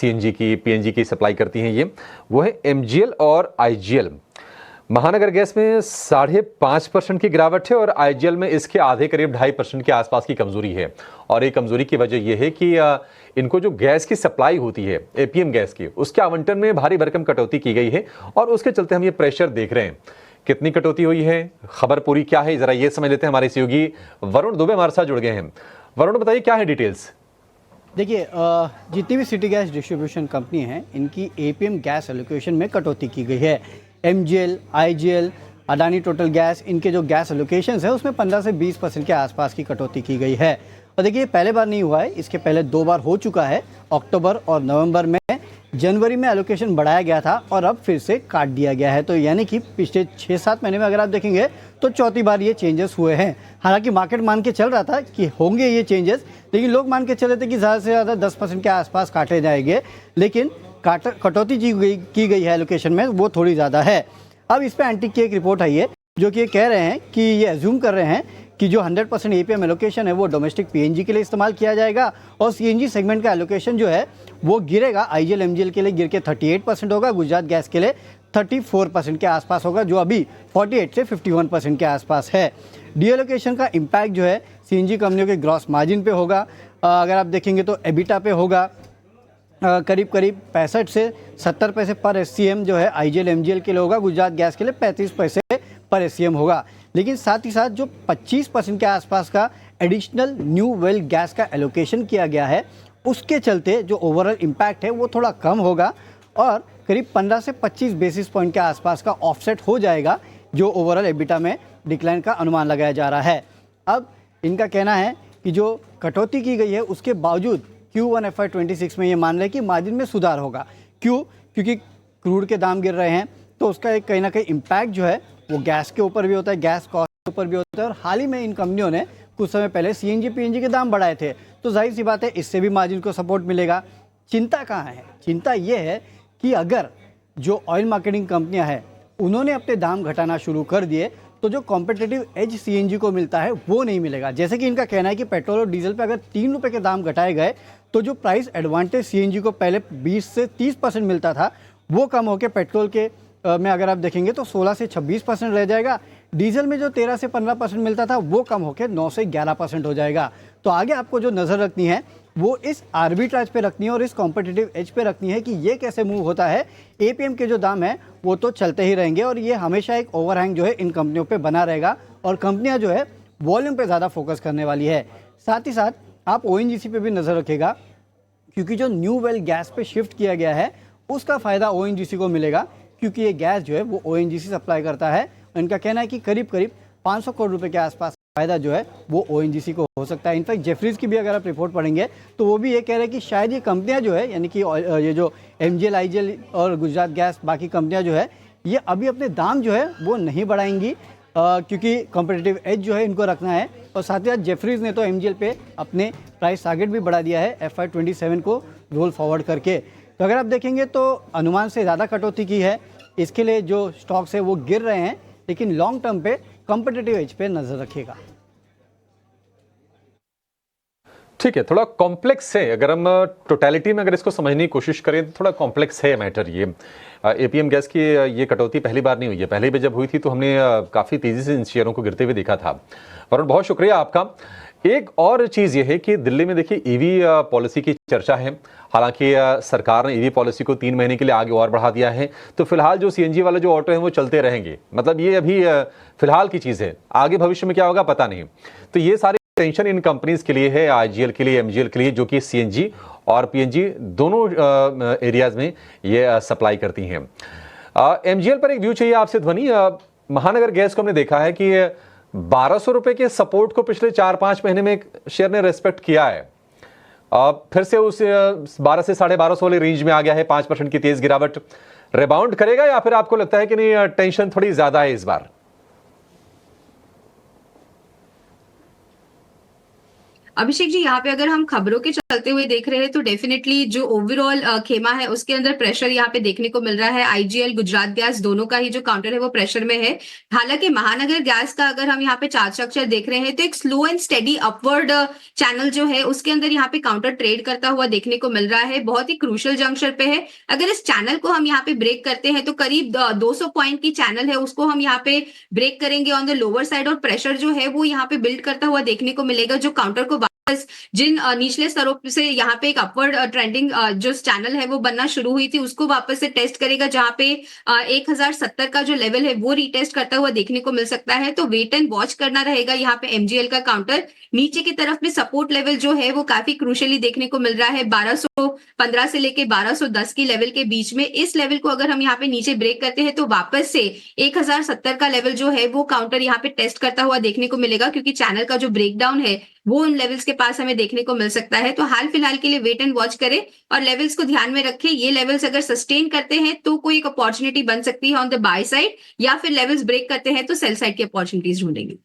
CNG की, PNG की supply करती हैं ये, वो है एमजीएल और आईजीएल। महानगर गैस में 5.5% की गिरावट है और आईजीएल में इसके आधे करीब 2.5% के आसपास की कमजोरी है। और ये कमजोरी की वजह यह है कि इनको जो गैस की सप्लाई होती है एपीएम गैस की, उसके आवंटन में भारी भरकम कटौती की गई है और उसके चलते हम ये प्रेशर देख रहे हैं। कितनी कटौती हुई है, खबर पूरी क्या है, जरा ये समझ लेते हैं। हमारे सहयोगी वरुण दुबे हमारे साथ जुड़ गए हैं। वरुण बताइए क्या है डिटेल्स। देखिए, जितनी भी सिटी गैस डिस्ट्रीब्यूशन कंपनी हैं, इनकी एपीएम गैस एलोकेशन में कटौती की गई है। MGL, IGL, Adani total gas, इनके जो गैस एलोकेशंस है उसमें 15 से 20% के आसपास की कटौती की गई है। और देखिए, पहले बार नहीं हुआ है, इसके पहले 2 बार हो चुका है। अक्टूबर और नवंबर में, जनवरी में एलोकेशन बढ़ाया गया था और अब फिर से काट दिया गया है। तो यानी कि पिछले 6-7 महीने में अगर आप देखेंगे तो चौथी बार ये चेंजेस हुए हैं। हालांकि मार्केट मान के चल रहा था कि होंगे ये चेंजेस, लेकिन लोग मान के चल रहे थे कि ज़्यादा से ज़्यादा 10% के आसपास काटे जाएंगे, लेकिन कटौती की गई है एलोकेशन में, वो थोड़ी ज़्यादा है। अब इस पर एंटी की एक रिपोर्ट आई है जो कि ये कह रहे हैं कि ये एज्यूम कर रहे हैं कि जो 100% एपीएम एलोकेशन है वो डोमेस्टिक पीएनजी के लिए इस्तेमाल किया जाएगा और सीएनजी सेगमेंट का एलोकेशन जो है वो गिरेगा। आईजीएल एमजीएल के लिए गिर के 38% होगा, गुजरात गैस के लिए 34% के आसपास होगा, जो अभी 48 से 51% के आसपास है। डीएलोकेशन का इम्पैक्ट जो है सीएनजी कंपनियों के ग्रॉस मार्जिन पे होगा। अगर आप देखेंगे तो एबिटा पे होगा, करीब 65 से 70 पैसे पर एससीएम जो है आईजीएल एमजीएल के लिए होगा, गुजरात गैस के लिए 35 पैसे पर एससीएम होगा। लेकिन साथ ही साथ जो 25% के आसपास का एडिशनल न्यू वेल गैस का एलोकेशन किया गया है, उसके चलते जो ओवरऑल इम्पैक्ट है वो थोड़ा कम होगा और करीब 15 से 25 बेसिस पॉइंट के आसपास का ऑफसेट हो जाएगा, जो ओवरऑल एबिटा में डिक्लाइन का अनुमान लगाया जा रहा है। अब इनका कहना है कि जो कटौती की गई है उसके बावजूद Q1 FY26 में ये मान रहे हैं कि मार्जिन में सुधार होगा। क्यों? क्योंकि क्रूड के दाम गिर रहे हैं, तो उसका एक कहीं ना कहीं इम्पैक्ट जो है वो गैस के ऊपर भी होता है, गैस कॉस्ट के ऊपर भी होता है। और हाल ही में इन कंपनियों ने कुछ समय पहले सीएनजी पीएनजी के दाम बढ़ाए थे, तो जाहिर सी बात है इससे भी मार्जिन को सपोर्ट मिलेगा। चिंता कहाँ है? चिंता ये है कि अगर जो ऑयल मार्केटिंग कंपनियां हैं उन्होंने अपने दाम घटाना शुरू कर दिए तो जो कॉम्पिटिटिव एज सीएनजी को मिलता है वो नहीं मिलेगा। जैसे कि इनका कहना है कि पेट्रोल और डीजल पे अगर 3 रुपये के दाम घटाए गए तो जो प्राइस एडवांटेज सीएनजी को पहले 20 से 30% मिलता था, वो कम होकर पेट्रोल के में अगर आप देखेंगे तो 16 से 26% रह जाएगा। डीजल में जो 13 से 15% मिलता था वो कम होकर 9 से 11% हो जाएगा। तो आगे आपको जो नज़र रखनी है वो इस आर्बिट्राज पे रखनी है और इस कॉम्पिटिटिव एज पे रखनी है कि ये कैसे मूव होता है। एपीएम के जो दाम है वो तो चलते ही रहेंगे और ये हमेशा एक ओवरहैंग जो है इन कंपनियों पे बना रहेगा और कंपनियां जो है वॉल्यूम पे ज़्यादा फोकस करने वाली है। साथ ही साथ आप ओएनजीसी पे भी नज़र रखिएगा, क्योंकि जो न्यू वेल गैस पे शिफ्ट किया गया है उसका फ़ायदा ओएनजीसी को मिलेगा, क्योंकि ये गैस जो है वो ओएनजीसी सप्लाई करता है। इनका कहना है कि करीब 500 करोड़ रुपए के आसपास फायदा जो है वो ओएनजीसी को हो सकता है। इनफैक्ट जेफरीज की भी अगर आप रिपोर्ट पढ़ेंगे तो वो भी ये कह रहे हैं कि शायद ये कंपनियां जो है, यानी कि ये जो एमजीएल, आईजीएल और गुजरात गैस, बाकी कंपनियां जो है ये अभी अपने दाम जो है वो नहीं बढ़ाएंगी, क्योंकि कॉम्पिटिटिव एज जो है इनको रखना है। और साथ ही साथ जेफरीज ने तो एमजीएल पे अपने प्राइस टारगेट भी बढ़ा दिया है FY27 को रोल फॉरवर्ड करके। तो अगर आप देखेंगे तो अनुमान से ज़्यादा कटौती की है, इसके लिए जो स्टॉक्स है वो गिर रहे हैं, लेकिन लॉन्ग टर्म पे कॉम्पिटिटिव एज पे नजर रखिएगा। ठीक है, थोड़ा कॉम्प्लेक्स है। अगर हम टोटलिटी में अगर इसको समझने की कोशिश करें तो थोड़ा कॉम्प्लेक्स है मैटर। ये एपीएम गैस की ये कटौती पहली बार नहीं हुई है, पहले भी जब हुई थी तो हमने काफ़ी तेज़ी से इन शेयरों को गिरते हुए देखा था। वरुण, बहुत शुक्रिया आपका। एक और चीज़ ये है कि दिल्ली में देखिए ईवी पॉलिसी की चर्चा है। हालांकि सरकार ने ईवी पॉलिसी को 3 महीने के लिए आगे और बढ़ा दिया है, तो फिलहाल जो सीएनजी वाले जो ऑटो हैं वो चलते रहेंगे। मतलब ये अभी फिलहाल की चीज़ है, आगे भविष्य में क्या होगा पता नहीं। तो ये सारी टेंशन इन कंपनीज के लिए है, आईजीएल के लिए, एमजीएल के लिए, जो कि सीएनजी और पीएनजी दोनों एरियाज में ये सप्लाई करती हैं। एमजीएल पर एक व्यू चाहिए आपसे ध्वनि। महानगर गैस को हमने देखा है कि 1200 रुपए के सपोर्ट को पिछले 4-5 महीने में शेयर ने रेस्पेक्ट किया है। फिर से उस 12 से 1250 वाले रेंज में आ गया है। 5% की तेज गिरावट रिबाउंड करेगा या फिर आपको लगता है कि नहीं टेंशन थोड़ी ज्यादा है इस बार? अभिषेक जी, यहाँ पे अगर हम खबरों के चलते हुए देख रहे हैं तो डेफिनेटली जो ओवरऑल खेमा है उसके अंदर प्रेशर यहाँ पे देखने को मिल रहा है। आईजीएल, गुजरात गैस दोनों का ही जो काउंटर है वो प्रेशर में है। हालांकि महानगर गैस का अगर हम यहाँ पे चार्ट स्ट्रक्चर देख रहे हैं तो एक slow and steady upward channel जो है उसके अंदर यहाँ पे काउंटर ट्रेड करता हुआ देखने को मिल रहा है। बहुत ही क्रूशियल जंक्शन पे है। अगर इस चैनल को हम यहाँ पे ब्रेक करते हैं तो करीब 200 पॉइंट की चैनल है उसको हम यहाँ पे ब्रेक करेंगे ऑन द लोअर साइड, और प्रेशर जो है वो यहाँ पे बिल्ड करता हुआ देखने को मिलेगा, जो काउंटर को जिन निचले स्तरों से यहाँ पे एक अपवर्ड ट्रेंडिंग जो चैनल है वो बनना शुरू हुई थी उसको वापस से टेस्ट करेगा, जहां पे 1070 का जो लेवल है वो रीटेस्ट करता हुआ देखने को मिल सकता है। तो वेट एंड वॉच करना रहेगा यहाँ पे एमजीएल का काउंटर। नीचे की तरफ में सपोर्ट लेवल जो है वो काफी क्रूशियली देखने को मिल रहा है 1215 से लेके 1210 की लेवल के बीच में। इस लेवल को अगर हम यहाँ पे नीचे ब्रेक करते हैं तो वापस से 1070 का लेवल जो है वो काउंटर यहाँ पे टेस्ट करता हुआ देखने को मिलेगा, क्योंकि चैनल का जो ब्रेकडाउन है वो उन लेवल्स के पास हमें देखने को मिल सकता है। तो हाल फिलहाल के लिए वेट एंड वॉच करें और लेवल्स को ध्यान में रखें। ये लेवल्स अगर सस्टेन करते हैं तो कोई एक अपॉर्चुनिटी बन सकती है ऑन द बाय साइड, या फिर लेवल्स ब्रेक करते हैं तो सेल साइड की अपॉर्चुनिटीज ढूंढेंगे।